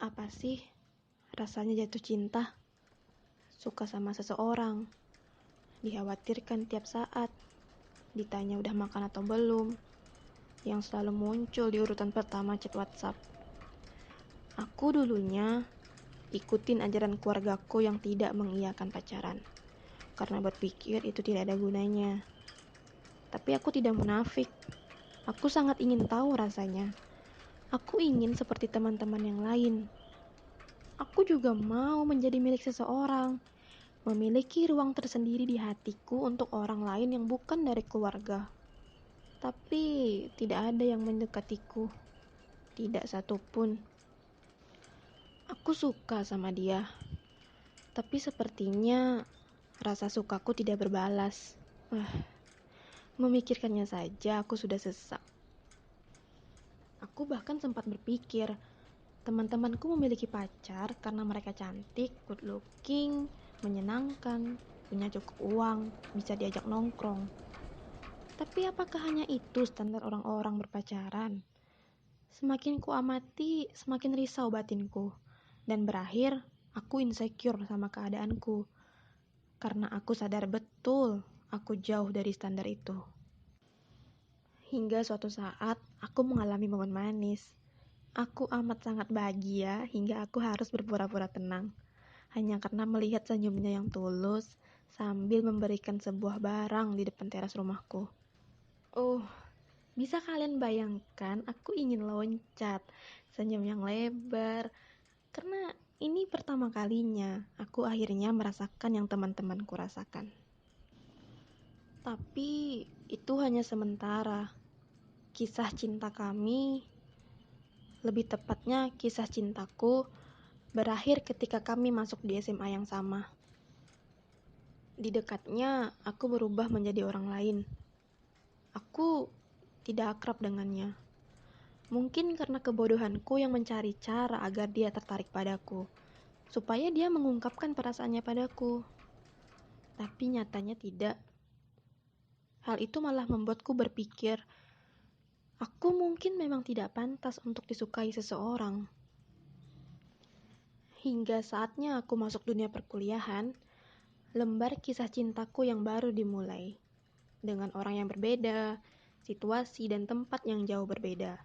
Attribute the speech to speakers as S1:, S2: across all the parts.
S1: Apa sih rasanya jatuh cinta? Suka sama seseorang, dikhawatirkan tiap saat, ditanya udah makan atau belum, yang selalu muncul di urutan pertama chat WhatsApp. Aku dulunya ikutin ajaran keluargaku yang tidak mengiyakan pacaran, karena berpikir itu tidak ada gunanya. Tapi aku tidak munafik. Aku sangat ingin tahu rasanya. Aku ingin seperti teman-teman yang lain. Aku juga mau menjadi milik seseorang, memiliki ruang tersendiri di hatiku untuk orang lain yang bukan dari keluarga. Tapi tidak ada yang mendekatiku, tidak satupun. Aku suka sama dia, tapi sepertinya rasa sukaku tidak berbalas. Memikirkannya saja aku sudah sesak. Aku bahkan sempat berpikir, teman-temanku memiliki pacar karena mereka cantik, good looking, menyenangkan, punya cukup uang, bisa diajak nongkrong. Tapi apakah hanya itu standar orang-orang berpacaran? Semakin ku amati, semakin risau batinku. Dan berakhir, aku insecure sama keadaanku. Karena aku sadar betul, aku jauh dari standar itu. Hingga suatu saat, aku mengalami momen manis. Aku amat sangat bahagia hingga aku harus berpura-pura tenang. Hanya karena melihat senyumnya yang tulus sambil memberikan sebuah barang di depan teras rumahku. Oh, bisa kalian bayangkan aku ingin loncat, senyum yang lebar, karena ini pertama kalinya aku akhirnya merasakan yang teman-temanku rasakan. Tapi itu hanya sementara. Kisah cinta kami, lebih tepatnya kisah cintaku, berakhir ketika kami masuk di SMA yang sama. Di dekatnya, aku berubah menjadi orang lain. Aku tidak akrab dengannya. Mungkin karena kebodohanku yang mencari cara agar dia tertarik padaku, supaya dia mengungkapkan perasaannya padaku. Tapi nyatanya tidak. Hal itu malah membuatku berpikir, aku mungkin memang tidak pantas untuk disukai seseorang. Hingga saatnya aku masuk dunia perkuliahan, lembar kisah cintaku yang baru dimulai. Dengan orang yang berbeda, situasi dan tempat yang jauh berbeda.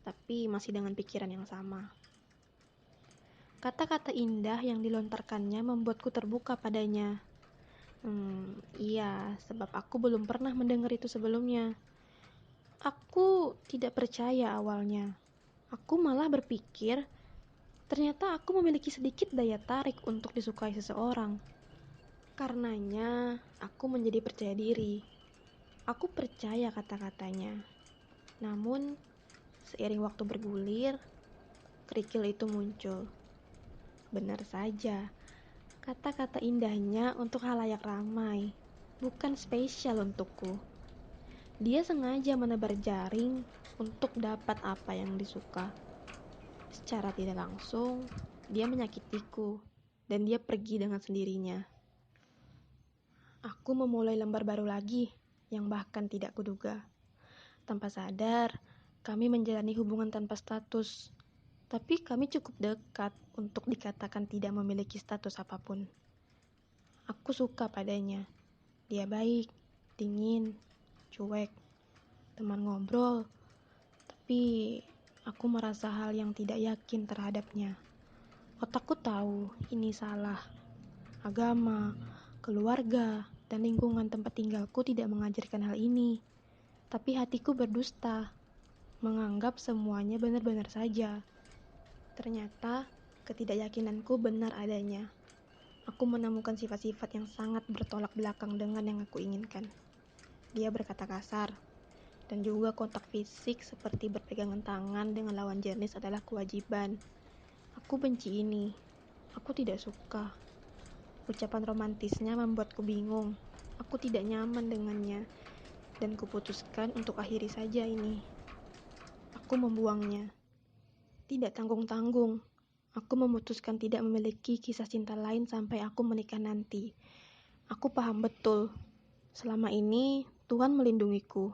S1: Tapi masih dengan pikiran yang sama. Kata-kata indah yang dilontarkannya membuatku terbuka padanya. Iya, sebab aku belum pernah mendengar itu sebelumnya. Aku tidak percaya awalnya. Aku malah berpikir, ternyata aku memiliki sedikit daya tarik untuk disukai seseorang. Karenanya, aku menjadi percaya diri. Aku percaya kata-katanya. Namun, seiring waktu bergulir, kerikil itu muncul. Benar saja, kata-kata indahnya untuk halayak ramai, bukan spesial untukku. Dia sengaja menebar jaring untuk dapat apa yang disuka. Secara tidak langsung, dia menyakitiku, dan dia pergi dengan sendirinya. Aku memulai lembar baru lagi, yang bahkan tidak kuduga. Tanpa sadar, kami menjalani hubungan tanpa status. Tapi kami cukup dekat untuk dikatakan tidak memiliki status apapun. Aku suka padanya. Dia baik, dingin, cuek, teman ngobrol. Tapi aku merasa hal yang tidak yakin terhadapnya. Otakku tahu ini salah. Agama, keluarga, dan lingkungan tempat tinggalku tidak mengajarkan hal ini. Tapi hatiku berdusta, menganggap semuanya benar-benar saja. Ternyata, ketidakyakinanku benar adanya. Aku menemukan sifat-sifat yang sangat bertolak belakang dengan yang aku inginkan. Dia berkata kasar, dan juga kontak fisik seperti berpegangan tangan dengan lawan jenis adalah kewajiban. Aku benci ini. Aku tidak suka. Ucapan romantisnya membuatku bingung. Aku tidak nyaman dengannya, dan kuputuskan untuk akhiri saja ini. Aku membuangnya. Tidak tanggung-tanggung, aku memutuskan tidak memiliki kisah cinta lain sampai aku menikah nanti. Aku paham betul, selama ini Tuhan melindungiku.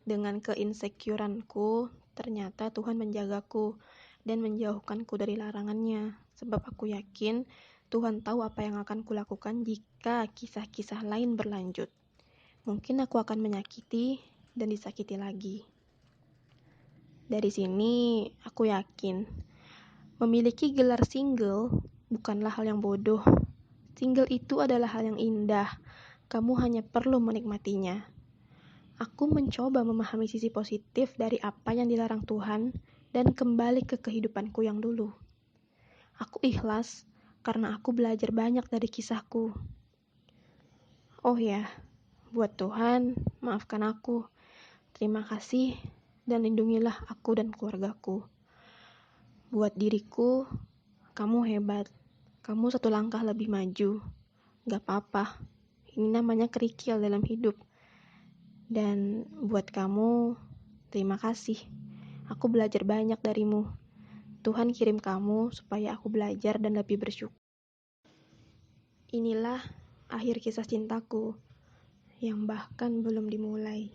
S1: Dengan keinsecuranku, ternyata Tuhan menjagaku dan menjauhkanku dari larangannya, sebab aku yakin Tuhan tahu apa yang akan kulakukan jika kisah-kisah lain berlanjut. Mungkin aku akan menyakiti dan disakiti lagi. Dari sini, aku yakin memiliki gelar single bukanlah hal yang bodoh. Single itu adalah hal yang indah. Kamu hanya perlu menikmatinya. Aku mencoba memahami sisi positif dari apa yang dilarang Tuhan dan kembali ke kehidupanku yang dulu. Aku ikhlas karena aku belajar banyak dari kisahku. Oh ya, buat Tuhan, maafkan aku. Terima kasih dan lindungilah aku dan keluargaku. Buat diriku, kamu hebat. Kamu satu langkah lebih maju. Gak apa-apa. Ini namanya kerikil dalam hidup. Dan buat kamu, terima kasih. Aku belajar banyak darimu. Tuhan kirim kamu supaya aku belajar dan lebih bersyukur. Inilah akhir kisah cintaku yang bahkan belum dimulai.